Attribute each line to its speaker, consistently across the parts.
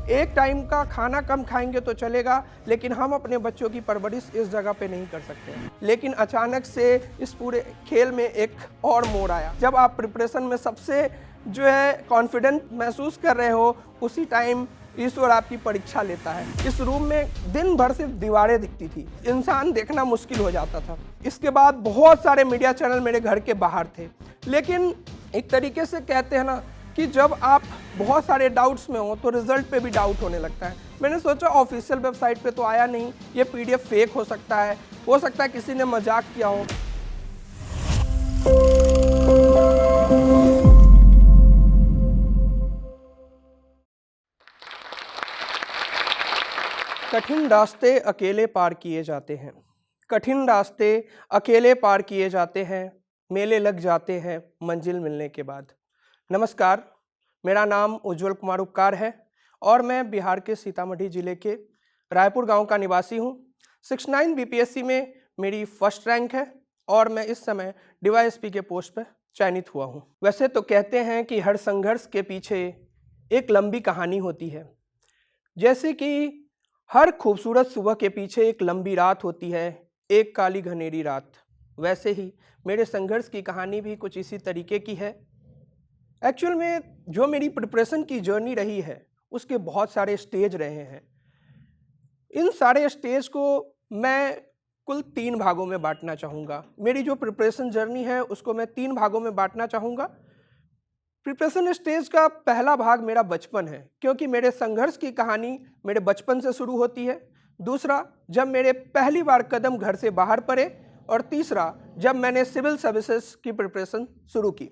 Speaker 1: एक टाइम का खाना कम खाएंगे तो चलेगा, लेकिन हम अपने बच्चों की परवरिश इस जगह पे नहीं कर सकते हैं। लेकिन अचानक से इस पूरे खेल में एक और मोड़ आया। जब आप प्रिपरेशन में सबसे जो है कॉन्फिडेंट महसूस कर रहे हो, उसी टाइम ईश्वर आपकी परीक्षा लेता है। इस रूम में दिन भर सिर्फ दीवारें दिखती थी, इंसान देखना मुश्किल हो जाता था। इसके बाद बहुत सारे मीडिया चैनल मेरे घर के बाहर थे, लेकिन एक तरीके से कहते हैं ना कि जब आप बहुत सारे डाउट्स में हो तो रिजल्ट पे भी डाउट होने लगता है। मैंने सोचा ऑफिशियल वेबसाइट पे तो आया नहीं, ये पीडीएफ फेक हो सकता है किसी ने मजाक किया हो। कठिन रास्ते अकेले पार किए जाते हैं, कठिन रास्ते अकेले पार किए जाते हैं, मेले लग जाते हैं मंजिल मिलने के बाद। नमस्कार, मेरा नाम उज्जवल कुमार उपकार है और मैं बिहार के सीतामढ़ी जिले के रायपुर गांव का निवासी हूं। 69 बीपीएससी में मेरी फर्स्ट रैंक है और मैं इस समय डीवाईएसपी के पोस्ट पर चयनित हुआ हूं। वैसे तो कहते हैं कि हर संघर्ष के पीछे एक लंबी कहानी होती है, जैसे कि हर खूबसूरत सुबह के पीछे एक लंबी रात होती है, एक काली घनेरी रात। वैसे ही मेरे संघर्ष की कहानी भी कुछ इसी तरीके की है। एक्चुअल में जो मेरी प्रिपरेशन की जर्नी रही है, उसके बहुत सारे स्टेज रहे हैं। इन सारे स्टेज को मैं कुल 3 भागों में बांटना चाहूँगा। मेरी जो प्रिपरेशन जर्नी है उसको मैं 3 भागों में बांटना चाहूँगा। प्रिपरेशन स्टेज का पहला भाग मेरा बचपन है, क्योंकि मेरे संघर्ष की कहानी मेरे बचपन से शुरू होती है। दूसरा, जब मेरे पहली बार कदम घर से बाहर पड़े, और तीसरा, जब मैंने सिविल सर्विसेज की प्रिपरेशन शुरू की।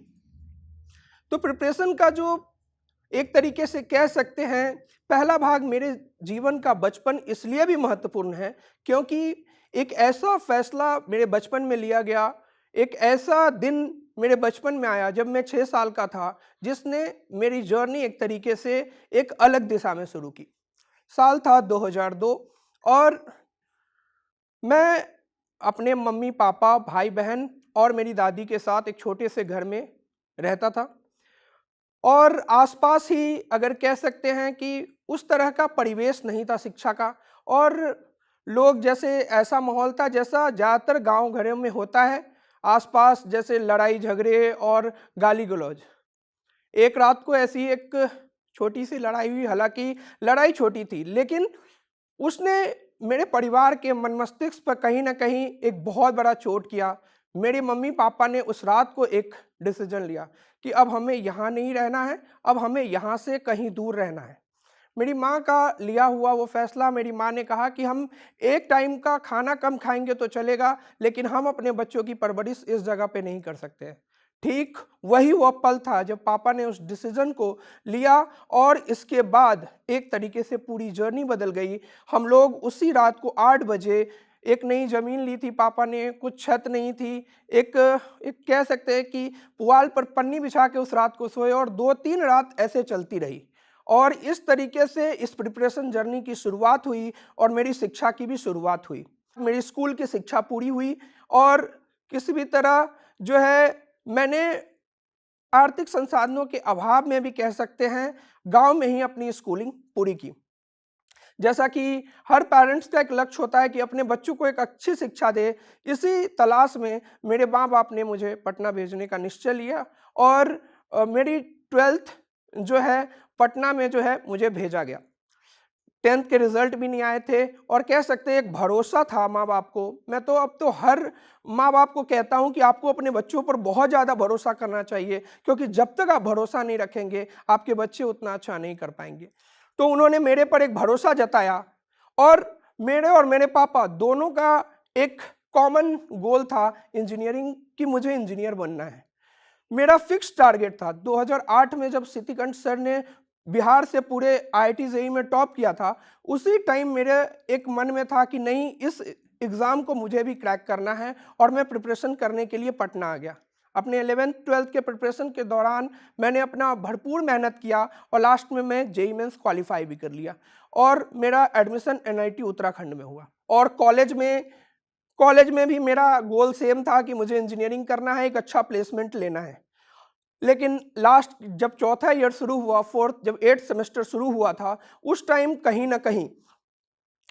Speaker 1: तो प्रिपरेशन का जो एक तरीके से कह सकते हैं पहला भाग मेरे जीवन का बचपन इसलिए भी महत्वपूर्ण है क्योंकि एक ऐसा फैसला मेरे बचपन में लिया गया, एक ऐसा दिन मेरे बचपन में आया जब मैं 6 साल का था, जिसने मेरी जर्नी एक तरीके से एक अलग दिशा में शुरू की। साल था 2002 और मैं अपने मम्मी पापा, भाई बहन और मेरी दादी के साथ एक छोटे से घर में रहता था और आसपास ही अगर कह सकते हैं कि उस तरह का परिवेश नहीं था शिक्षा का, और लोग जैसे ऐसा माहौल था जैसा ज़्यादातर गांव घरों में होता है, आसपास जैसे लड़ाई झगड़े और गाली गलौज। एक रात को ऐसी एक छोटी सी लड़ाई हुई, हालांकि लड़ाई छोटी थी लेकिन उसने मेरे परिवार के मन मस्तिष्क पर कहीं ना कहीं एक बहुत बड़ा चोट किया। मेरे मम्मी पापा ने उस रात को एक डिसीजन लिया कि अब हमें यहाँ नहीं रहना है, अब हमें यहाँ से कहीं दूर रहना है। मेरी माँ का लिया हुआ वो फैसला, मेरी माँ ने कहा कि हम एक टाइम का खाना कम खाएंगे तो चलेगा, लेकिन हम अपने बच्चों की परवरिश इस जगह पे नहीं कर सकते हैं। ठीक वही वो पल था जब पापा ने उस डिसीजन को लिया और इसके बाद एक तरीके से पूरी जर्नी बदल गई। हम लोग उसी रात को 8 बजे एक नई ज़मीन ली थी पापा ने, कुछ छत नहीं थी, एक कह सकते हैं कि पुआल पर पन्नी बिछा के उस रात को सोए और 2-3 रात ऐसे चलती रही। और इस तरीके से इस प्रिपरेशन जर्नी की शुरुआत हुई और मेरी शिक्षा की भी शुरुआत हुई। मेरी स्कूल की शिक्षा पूरी हुई और किसी भी तरह जो है मैंने आर्थिक संसाधनों के अभाव में भी कह सकते हैं गांव में ही अपनी स्कूलिंग पूरी की। जैसा कि हर पेरेंट्स का एक लक्ष्य होता है कि अपने बच्चों को एक अच्छी शिक्षा दे, इसी तलाश में मेरे माँ बाप ने मुझे पटना भेजने का निश्चय लिया और मेरी 12th जो है पटना में जो है मुझे भेजा गया। 10th के रिजल्ट भी नहीं आए थे और कह सकते हैं एक भरोसा था माँ बाप को। मैं तो अब तो हर माँ बाप को कहता हूँ कि आपको अपने बच्चों पर बहुत ज़्यादा भरोसा करना चाहिए, क्योंकि जब तक आप भरोसा नहीं रखेंगे आपके बच्चे उतना अच्छा नहीं कर पाएंगे। तो उन्होंने मेरे पर एक भरोसा जताया और मेरे पापा दोनों का एक कॉमन गोल था इंजीनियरिंग, कि मुझे इंजीनियर बनना है। मेरा फिक्स टारगेट था। 2008 में जब सिद्धिकंठ सर ने बिहार से पूरे आईआईटी जेईई में टॉप किया था, उसी टाइम मेरे एक मन में था कि नहीं, इस एग्ज़ाम को मुझे भी क्रैक करना है और मैं प्रिपरेशन करने के लिए पटना आ गया। अपने 11th-12th के प्रिपरेशन के दौरान मैंने अपना भरपूर मेहनत किया और लास्ट में मैं जेईई मेंस क्वालिफाई भी कर लिया और मेरा एडमिशन एनआईटी उत्तराखंड में हुआ। और कॉलेज में भी मेरा गोल सेम था कि मुझे इंजीनियरिंग करना है, एक अच्छा प्लेसमेंट लेना है। लेकिन लास्ट जब चौथा ईयर शुरू हुआ, फोर्थ जब 8th सेमेस्टर शुरू हुआ था, उस टाइम कहीं ना कहीं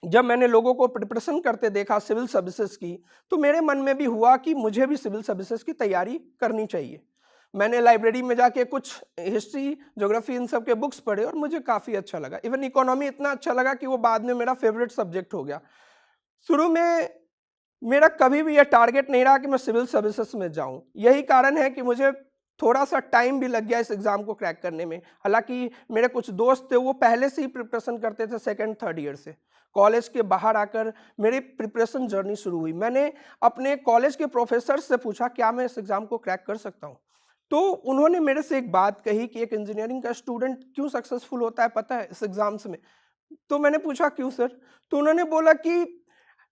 Speaker 1: जब मैंने लोगों को प्रिपरेशन करते देखा सिविल सर्विसेज की, तो मेरे मन में भी हुआ कि मुझे भी सिविल सर्विसेज की तैयारी करनी चाहिए। मैंने लाइब्रेरी में जाके कुछ हिस्ट्री, ज्योग्राफी इन सब के बुक्स पढ़े और मुझे काफ़ी अच्छा लगा। इवन इकोनॉमी इतना अच्छा लगा कि वो बाद में मेरा फेवरेट सब्जेक्ट हो गया। शुरू में मेरा कभी भी ये टारगेट नहीं रहा कि मैं सिविल सर्विसेज में जाऊं। यही कारण है कि मुझे थोड़ा सा टाइम भी लग गया इस एग्ज़ाम को क्रैक करने में। हालांकि मेरे कुछ दोस्त थे, वो पहले से ही प्रिपरेशन करते थे सेकंड थर्ड ईयर से। कॉलेज के बाहर आकर मेरी प्रिपरेशन जर्नी शुरू हुई। मैंने अपने कॉलेज के प्रोफेसर से पूछा क्या मैं इस एग्ज़ाम को क्रैक कर सकता हूँ। तो उन्होंने मेरे से एक बात कही कि एक इंजीनियरिंग का स्टूडेंट क्यों सक्सेसफुल होता है पता है इस एग्ज़ाम्स में? तो मैंने पूछा क्यों सर? तो उन्होंने बोला कि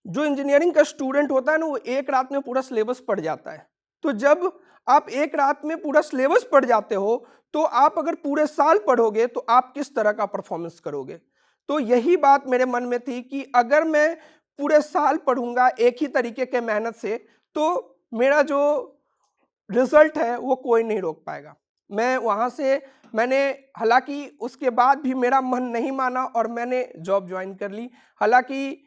Speaker 1: जो इंजीनियरिंग का स्टूडेंट होता है ना, वो एक रात में पूरा सिलेबस पढ़ जाता है। तो जब आप एक रात में पूरा सिलेबस पढ़ जाते हो, तो आप अगर पूरे साल पढ़ोगे तो आप किस तरह का परफॉर्मेंस करोगे। तो यही बात मेरे मन में थी कि अगर मैं पूरे साल पढ़ूंगा एक ही तरीके के मेहनत से, तो मेरा जो रिजल्ट है वो कोई नहीं रोक पाएगा। मैं वहाँ से मैंने हालांकि उसके बाद भी मेरा मन नहीं माना और मैंने जॉब ज्वाइन कर ली। हालांकि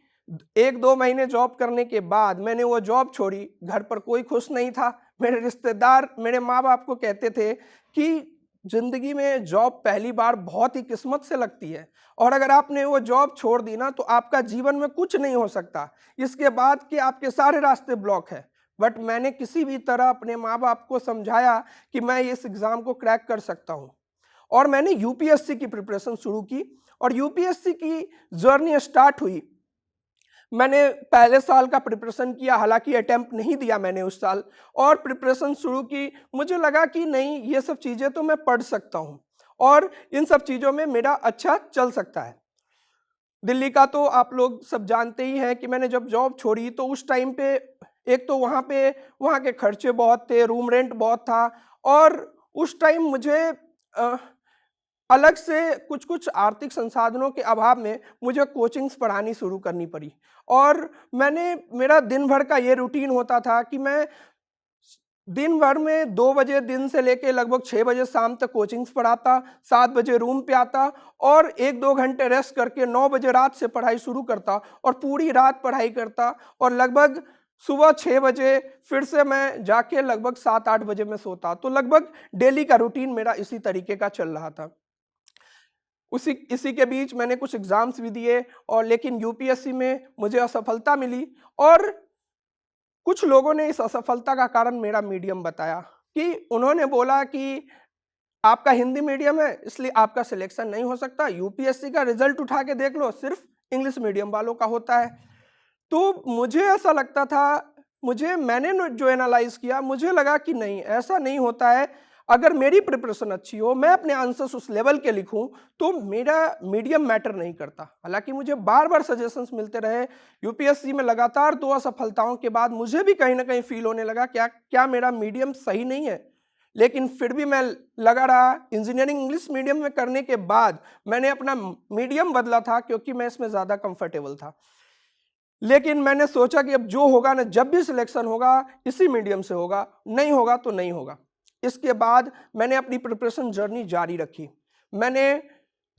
Speaker 1: 1-2 महीने जॉब करने के बाद मैंने वो जॉब छोड़ी। घर पर कोई खुश नहीं था। मेरे रिश्तेदार, मेरे माँ बाप को कहते थे कि ज़िंदगी में जॉब पहली बार बहुत ही किस्मत से लगती है और अगर आपने वो जॉब छोड़ दी ना, तो आपका जीवन में कुछ नहीं हो सकता। इसके बाद कि आपके सारे रास्ते ब्लॉक है। बट मैंने किसी भी तरह अपने माँ बाप को समझाया कि मैं इस एग्ज़ाम को क्रैक कर सकता हूँ और मैंने यूपीएससी की प्रिपरेशन शुरू की और यूपीएससी की जर्नी स्टार्ट हुई। मैंने पहले साल का प्रिपरेशन किया, हालांकि अटेम्प्ट नहीं दिया मैंने उस साल, और प्रिपरेशन शुरू की। मुझे लगा कि नहीं, ये सब चीज़ें तो मैं पढ़ सकता हूँ और इन सब चीज़ों में मेरा अच्छा चल सकता है। दिल्ली का तो आप लोग सब जानते ही हैं कि मैंने जब जॉब छोड़ी तो उस टाइम पे एक तो वहाँ के खर्चे बहुत थे, रूम रेंट बहुत था और उस टाइम मुझे अ, अलग से कुछ आर्थिक संसाधनों के अभाव में मुझे कोचिंग्स पढ़ानी शुरू करनी पड़ी। और मेरा दिन भर का ये रूटीन होता था कि मैं दिन भर में 2 बजे दिन से लेके लगभग 6 बजे शाम तक कोचिंग्स पढ़ाता, 7 बजे रूम पे आता और 1-2 घंटे रेस्ट करके 9 बजे रात से पढ़ाई शुरू करता और पूरी रात पढ़ाई करता और लगभग सुबह 6 बजे फिर से मैं जाके लगभग 7-8 बजे मैं सोता। तो लगभग डेली का रूटीन मेरा इसी तरीके का चल रहा था। इसी के बीच मैंने कुछ एग्ज़ाम्स भी दिए और लेकिन यूपीएससी में मुझे असफलता मिली और कुछ लोगों ने इस असफलता का कारण मेरा मीडियम बताया कि उन्होंने बोला कि आपका हिंदी मीडियम है इसलिए आपका सिलेक्शन नहीं हो सकता, यूपीएससी का रिजल्ट उठा के देख लो, सिर्फ इंग्लिश मीडियम वालों का होता है। तो मुझे ऐसा लगता था, मैंने जो एनालाइज किया, मुझे लगा कि नहीं, ऐसा नहीं होता है। अगर मेरी प्रिपरेशन अच्छी हो, मैं अपने आंसर्स उस लेवल के लिखूं, तो मेरा मीडियम मैटर नहीं करता। हालांकि मुझे बार बार सजेशंस मिलते रहे। यूपीएससी में लगातार 2 असफलताओं के बाद मुझे भी कहीं ना कहीं फील होने लगा क्या मेरा मीडियम सही नहीं है। लेकिन फिर भी मैं लगा रहा। इंजीनियरिंग इंग्लिश मीडियम में करने के बाद मैंने अपना मीडियम बदला था क्योंकि मैं इसमें ज़्यादा कंफर्टेबल था। लेकिन मैंने सोचा कि अब जो होगा ना, जब भी सिलेक्शन होगा इसी मीडियम से होगा, नहीं होगा तो नहीं होगा। इसके बाद मैंने अपनी प्रिपरेशन जर्नी जारी रखी। मैंने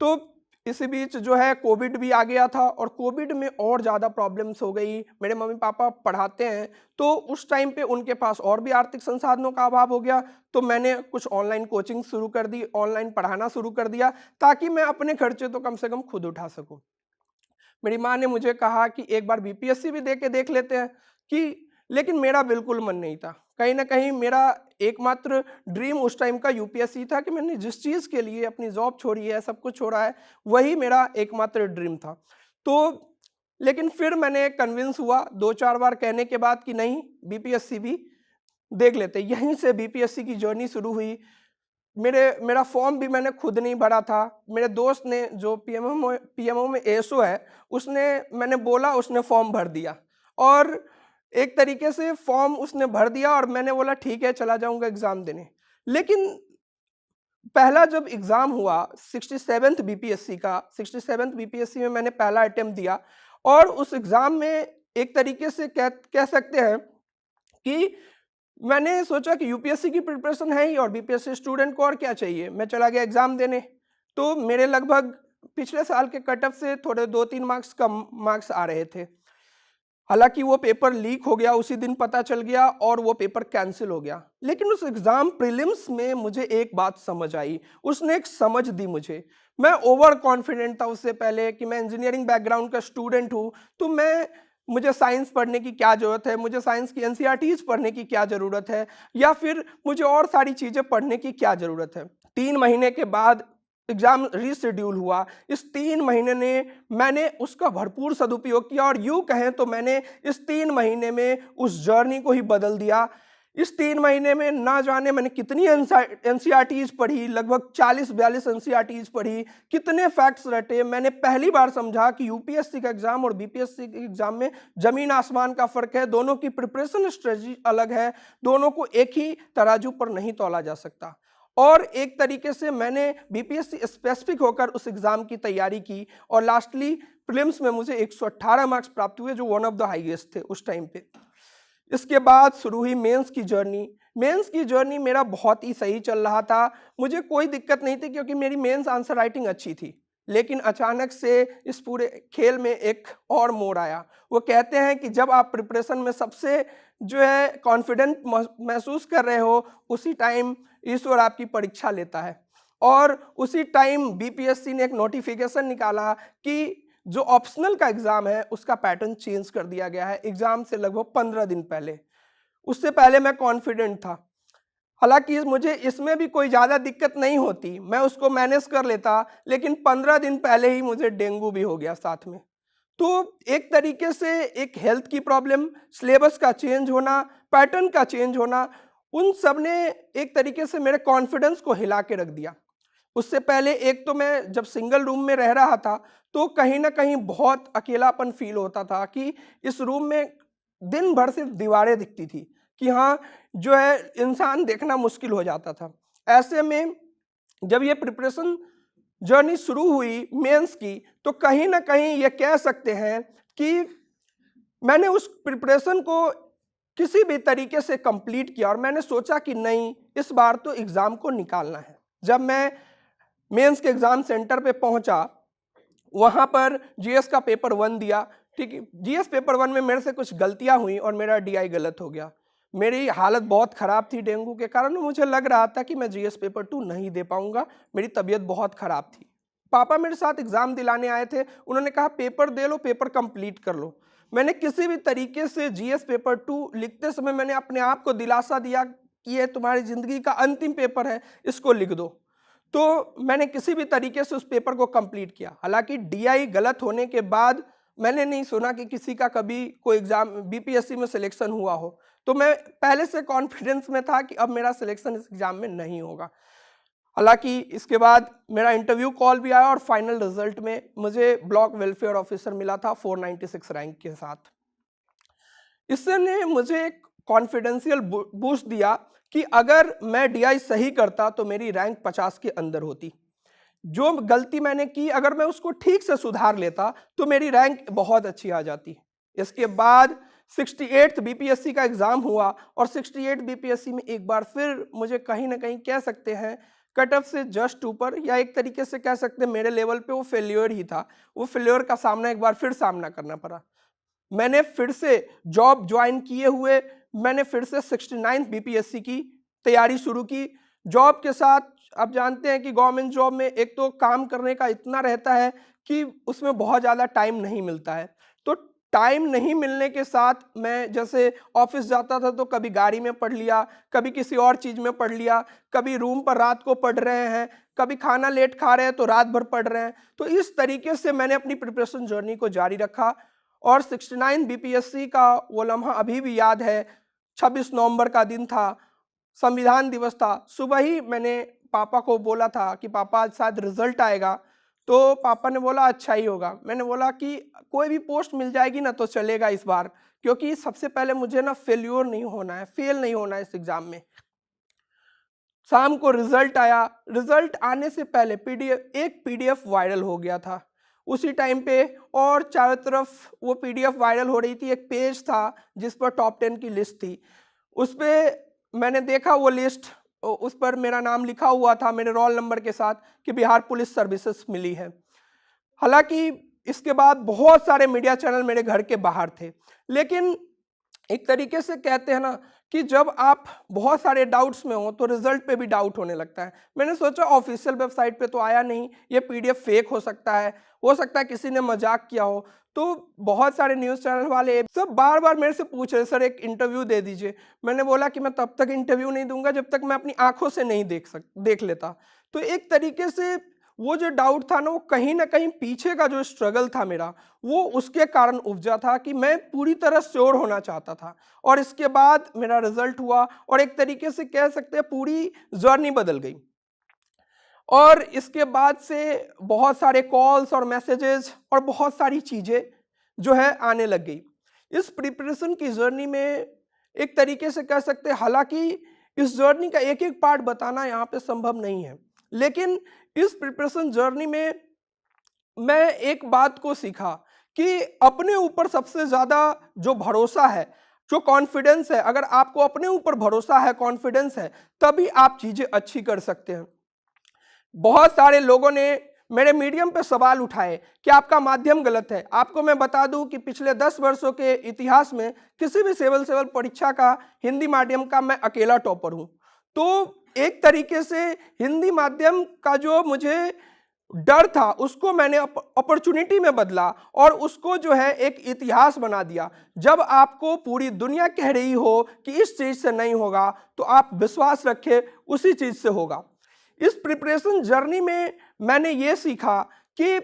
Speaker 1: तो इसी बीच जो है कोविड भी आ गया था और कोविड में और ज़्यादा प्रॉब्लम्स हो गई। मेरे मम्मी पापा पढ़ाते हैं तो उस टाइम पे उनके पास और भी आर्थिक संसाधनों का अभाव हो गया, तो मैंने कुछ ऑनलाइन कोचिंग शुरू कर दी, ऑनलाइन पढ़ाना शुरू कर दिया ताकि मैं अपने खर्चे तो कम से कम खुद उठा सकूं। मेरी माँ ने मुझे कहा कि एक बार बीपीएससी भी दे के देख लेते हैं कि, लेकिन मेरा बिल्कुल मन नहीं था। कहीं ना कहीं मेरा एकमात्र ड्रीम उस टाइम का यूपीएससी था कि मैंने जिस चीज़ के लिए अपनी जॉब छोड़ी है, सब कुछ छोड़ा है, वही मेरा एकमात्र ड्रीम था। तो लेकिन फिर मैंने कन्विंस हुआ 2-4 बार कहने के बाद कि नहीं, बीपीएससी भी देख लेते। यहीं से बीपीएससी की जर्नी शुरू हुई। मेरा फॉर्म भी मैंने खुद नहीं भरा था। मेरे दोस्त ने, जो पीएमओ में एएसओ है, मैंने बोला, उसने फॉर्म भर दिया और एक तरीके से फॉर्म उसने भर दिया और मैंने बोला ठीक है, चला जाऊंगा एग्ज़ाम देने। लेकिन पहला जब एग्ज़ाम हुआ 67th बीपीएससी में मैंने पहला अटेम्प्ट दिया और उस एग्ज़ाम में एक तरीके से कह सकते हैं कि मैंने सोचा कि यूपीएससी की प्रिपरेशन है ही और बीपीएससी स्टूडेंट को और क्या चाहिए। मैं चला गया एग्ज़ाम देने, तो मेरे लगभग पिछले साल के कट ऑफ से थोड़े 2-3 मार्क्स कम मार्क्स आ रहे थे। हालाँकि वो पेपर लीक हो गया, उसी दिन पता चल गया और वो पेपर कैंसल हो गया। लेकिन उस एग्ज़ाम प्रीलिम्स में मुझे एक बात समझ आई, उसने एक समझ दी मुझे। मैं ओवर कॉन्फिडेंट था उससे पहले कि मैं इंजीनियरिंग बैकग्राउंड का स्टूडेंट हूँ, तो मुझे साइंस पढ़ने की क्या ज़रूरत है, मुझे साइंस की एनसीईआरटीज़ पढ़ने की क्या ज़रूरत है, या फिर मुझे और सारी चीज़ें पढ़ने की क्या ज़रूरत है। 3 महीने के बाद एग्ज़ाम रीशेड्यूल हुआ। इस 3 महीने ने मैंने उसका भरपूर सदुपयोग किया और यूँ कहें तो मैंने इस 3 महीने में उस जर्नी को ही बदल दिया। इस 3 महीने में ना जाने मैंने कितनी एनसीईआरटीज़ पढ़ी, लगभग 40-42 एनसीईआरटीज़ पढ़ी, कितने फैक्ट्स रटे। मैंने पहली बार समझा कि यूपीएससी का एग्ज़ाम और बीपीएससी के एग्ज़ाम में ज़मीन आसमान का फ़र्क है। दोनों की प्रिपरेशन स्ट्रेटजी अलग है, दोनों को एक ही तराजू पर नहीं तौला जा सकता। और एक तरीके से मैंने बीपीएससी स्पेसिफिक होकर उस एग्ज़ाम की तैयारी की और लास्टली प्रीलिम्स में मुझे 118 मार्क्स प्राप्त हुए, जो वन ऑफ द हाईएस्ट थे उस टाइम पे। इसके बाद शुरू हुई मेंस की जर्नी। मेंस की जर्नी मेरा बहुत ही सही चल रहा था, मुझे कोई दिक्कत नहीं थी क्योंकि मेरी मेंस आंसर राइटिंग अच्छी थी। लेकिन अचानक से इस पूरे खेल में एक और मोड़ आया। वो कहते हैं कि जब आप प्रिपरेशन में सबसे जो है कॉन्फिडेंट महसूस कर रहे हो, उसी टाइम ईश्वर आपकी परीक्षा लेता है। और उसी टाइम बीपीएससी ने एक नोटिफिकेशन निकाला कि जो ऑप्शनल का एग्ज़ाम है उसका पैटर्न चेंज कर दिया गया है एग्ज़ाम से लगभग 15 दिन पहले। उससे पहले मैं कॉन्फिडेंट था। हालाँकि मुझे इसमें भी कोई ज़्यादा दिक्कत नहीं होती, मैं उसको मैनेज कर लेता, लेकिन 15 दिन पहले ही मुझे डेंगू भी हो गया साथ में। तो एक तरीके से एक हेल्थ की प्रॉब्लम, सिलेबस का चेंज होना, पैटर्न का चेंज होना, उन सब ने एक तरीके से मेरे कॉन्फिडेंस को हिला के रख दिया। उससे पहले एक तो मैं जब सिंगल रूम में रह रहा था, तो कहीं न कहीं बहुत अकेलापन फ़ील होता था कि इस रूम में दिन भर सिर्फ़ दीवारें दिखती थी, कि हाँ, जो है इंसान देखना मुश्किल हो जाता था। ऐसे में जब ये प्रिपरेशन जर्नी शुरू हुई मेंस की, तो कहीं न कहीं ये कह सकते हैं कि मैंने उस प्रिपरेशन को किसी भी तरीके से कंप्लीट किया और मैंने सोचा कि नहीं, इस बार तो एग्ज़ाम को निकालना है। जब मैं मेंस के एग्ज़ाम सेंटर पे पहुंचा, वहाँ पर जीएस का पेपर 1 दिया, ठीक है। जीएस पेपर 1 में मेरे से कुछ गलतियाँ हुई और मेरा डीआई गलत हो गया। मेरी हालत बहुत ख़राब थी डेंगू के कारण, मुझे लग रहा था कि मैं जीएस पेपर 2 नहीं दे पाऊँगा, मेरी तबीयत बहुत ख़राब थी। पापा मेरे साथ एग्ज़ाम दिलाने आए थे, उन्होंने कहा पेपर दे लो, पेपर कंप्लीट कर लो। मैंने किसी भी तरीके से जीएस पेपर 2 लिखते समय मैंने अपने आप को दिलासा दिया कि ये तुम्हारी ज़िंदगी का अंतिम पेपर है, इसको लिख दो। तो मैंने किसी भी तरीके से उस पेपर को कंप्लीट किया। हालाँकि डीआई गलत होने के बाद मैंने नहीं सुना कि किसी का कभी कोई एग्ज़ाम बीपीएससी में सिलेक्शन हुआ हो। तो मैं पहले से कॉन्फिडेंस में था कि अब मेरा सिलेक्शन इस एग्ज़ाम में नहीं होगा। हालाँकि इसके बाद मेरा इंटरव्यू कॉल भी आया और फाइनल रिज़ल्ट में मुझे ब्लॉक वेलफेयर ऑफिसर मिला था 496 रैंक के साथ। इसने मुझे एक कॉन्फिडेंशियल बूस्ट दिया कि अगर मैं डीआई सही करता तो मेरी रैंक 50 के अंदर होती। जो गलती मैंने की अगर मैं उसको ठीक से सुधार लेता तो मेरी रैंक बहुत अच्छी आ जाती। इसके बाद 68th बीपीएससी का एग्ज़ाम हुआ और 68 बीपीएससी में एक बार फिर मुझे कहीं ना कहीं कह सकते हैं कट ऑफ से जस्ट ऊपर, या एक तरीके से कह सकते हैं मेरे लेवल पे वो फेल्योर ही था। वो फेल्योर का सामना एक बार फिर सामना करना पड़ा। मैंने फिर से जॉब ज्वाइन किए हुए मैंने फिर से 69th बीपीएससी की तैयारी शुरू की। जॉब के साथ आप जानते हैं कि गवर्नमेंट जॉब में एक तो काम करने का इतना रहता है कि उसमें बहुत ज़्यादा टाइम नहीं मिलता है। तो टाइम नहीं मिलने के साथ मैं जैसे ऑफिस जाता था तो कभी गाड़ी में पढ़ लिया, कभी किसी और चीज़ में पढ़ लिया, कभी रूम पर रात को पढ़ रहे हैं, कभी खाना लेट खा रहे हैं तो रात भर पढ़ रहे हैं। तो इस तरीके से मैंने अपनी प्रिपरेशन जर्नी को जारी रखा और 69 बीपीएससी का वो लम्हा अभी भी याद है। 26 नवंबर का दिन था, संविधान दिवस था। सुबह ही मैंने पापा को बोला था कि पापा आज शायद रिजल्ट आएगा, तो पापा ने बोला अच्छा ही होगा। मैंने बोला कि कोई भी पोस्ट मिल जाएगी ना तो चलेगा इस बार, क्योंकि सबसे पहले मुझे ना फेल्योर नहीं होना है, फेल नहीं होना है इस एग्ज़ाम में। शाम को रिजल्ट आया, रिजल्ट आने से पहले एक पीडीएफ वायरल हो गया था उसी टाइम पे, और चारों तरफ वो पीडीएफ वायरल हो रही थी। एक पेज था जिस पर टॉप 10 की लिस्ट थी, उस पे मैंने देखा वो लिस्ट, उस पर मेरा नाम लिखा हुआ था मेरे रोल नंबर के साथ कि बिहार पुलिस सर्विसेज मिली है। हालांकि इसके बाद बहुत सारे मीडिया चैनल मेरे घर के बाहर थे, लेकिन एक तरीके से कहते हैं ना कि जब आप बहुत सारे डाउट्स में हो तो रिजल्ट पे भी डाउट होने लगता है। मैंने सोचा ऑफिशियल वेबसाइट पे तो आया नहीं, ये पीडीएफ फेक हो सकता है किसी ने मजाक किया हो। तो बहुत सारे न्यूज़ चैनल वाले सब बार बार मेरे से पूछ रहे, सर एक इंटरव्यू दे दीजिए। मैंने बोला कि मैं तब तक इंटरव्यू नहीं दूंगा जब तक मैं अपनी आंखों से नहीं देख लेता। तो एक तरीके से वो जो डाउट था ना, वो कहीं ना कहीं पीछे का जो स्ट्रगल था मेरा, वो उसके कारण उपजा था कि मैं पूरी तरह श्योर होना चाहता था। और इसके बाद मेरा रिजल्ट हुआ और एक तरीके से कह सकते हैं पूरी जर्नी बदल गई। और इसके बाद से बहुत सारे कॉल्स और मैसेजेस और बहुत सारी चीज़ें जो है आने लग गई। इस प्रिपरेशन की जर्नी में एक तरीके से कह सकते हैं, हालांकि इस जर्नी का एक एक पार्ट बताना यहाँ पे संभव नहीं है, लेकिन इस प्रिपरेशन जर्नी में मैं एक बात को सीखा कि अपने ऊपर सबसे ज़्यादा जो भरोसा है, जो कॉन्फिडेंस है, अगर आपको अपने ऊपर भरोसा है, कॉन्फिडेंस है, तभी आप चीज़ें अच्छी कर सकते हैं। बहुत सारे लोगों ने मेरे मीडियम पे सवाल उठाए कि आपका माध्यम गलत है। आपको मैं बता दूं कि पिछले 10 वर्षों के इतिहास में किसी भी सिविल परीक्षा का हिंदी माध्यम का मैं अकेला टॉपर हूं। तो एक तरीके से हिंदी माध्यम का जो मुझे डर था उसको मैंने अपॉर्चुनिटी में बदला और उसको जो है एक इतिहास बना दिया। जब आपको पूरी दुनिया कह रही हो कि इस चीज़ से नहीं होगा तो आप विश्वास रखें उसी चीज़ से होगा। इस प्रिपरेशन जर्नी में मैंने ये सीखा कि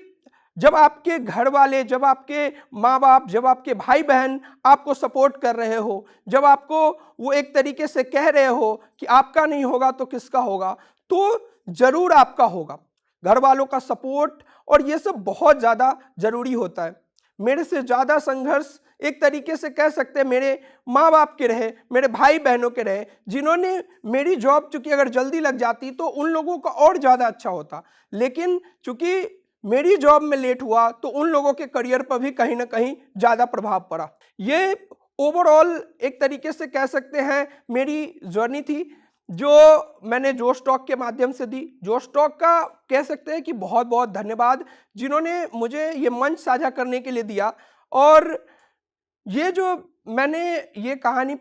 Speaker 1: जब आपके घर वाले, जब आपके माँ बाप, जब आपके भाई बहन आपको सपोर्ट कर रहे हो, जब आपको वो एक तरीके से कह रहे हो कि आपका नहीं होगा तो किसका होगा, तो ज़रूर आपका होगा। घर वालों का सपोर्ट और ये सब बहुत ज़्यादा ज़रूरी होता है। मेरे से ज़्यादा संघर्ष एक तरीके से कह सकते हैं मेरे माँ बाप के रहे, मेरे भाई बहनों के रहे, जिन्होंने मेरी जॉब चूँकि अगर जल्दी लग जाती तो उन लोगों का और ज़्यादा अच्छा होता, लेकिन चूँकि मेरी जॉब में लेट हुआ तो उन लोगों के करियर पर भी कहीं ना कहीं ज़्यादा प्रभाव पड़ा। ये ओवरऑल एक तरीके से कह सकते हैं मेरी जर्नी थी जो मैंने जोश टॉक के माध्यम से दी। जोश टॉक का कह सकते हैं कि बहुत बहुत धन्यवाद जिन्होंने मुझे ये मंच साझा करने के लिए दिया। और ये जो मैंने ये कहानी,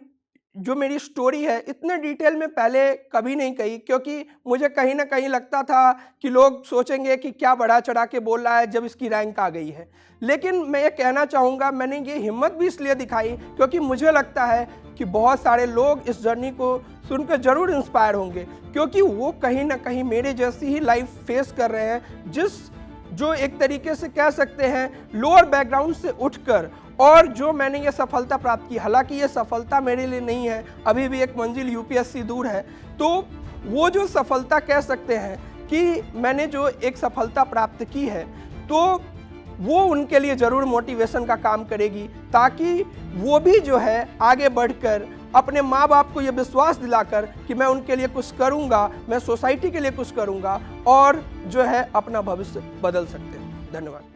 Speaker 1: जो मेरी स्टोरी है, इतने डिटेल में पहले कभी नहीं कही, क्योंकि मुझे कहीं ना कहीं लगता था कि लोग सोचेंगे कि क्या बढ़ा चढ़ा के बोल रहा है जब इसकी रैंक आ गई है। लेकिन मैं ये कहना चाहूँगा, मैंने ये हिम्मत भी इसलिए दिखाई क्योंकि मुझे लगता है कि बहुत सारे लोग इस जर्नी को सुनकर ज़रूर इंस्पायर होंगे, क्योंकि वो कहीं ना कहीं मेरे जैसी ही लाइफ फेस कर रहे हैं, जो एक तरीके से कह सकते हैं लोअर बैकग्राउंड से उठकर, और जो मैंने ये सफलता प्राप्त की। हालांकि ये सफलता मेरे लिए नहीं है, अभी भी एक मंजिल यूपीएससी दूर है। तो वो जो सफलता कह सकते हैं कि मैंने जो एक सफलता प्राप्त की है, तो वो उनके लिए ज़रूर मोटिवेशन का काम करेगी, ताकि वो भी जो है आगे बढ़कर अपने माँ बाप को ये विश्वास दिलाकर कि मैं उनके लिए कुछ करूँगा, मैं सोसाइटी के लिए कुछ करूँगा, और जो है अपना भविष्य बदल सकते हैं। धन्यवाद।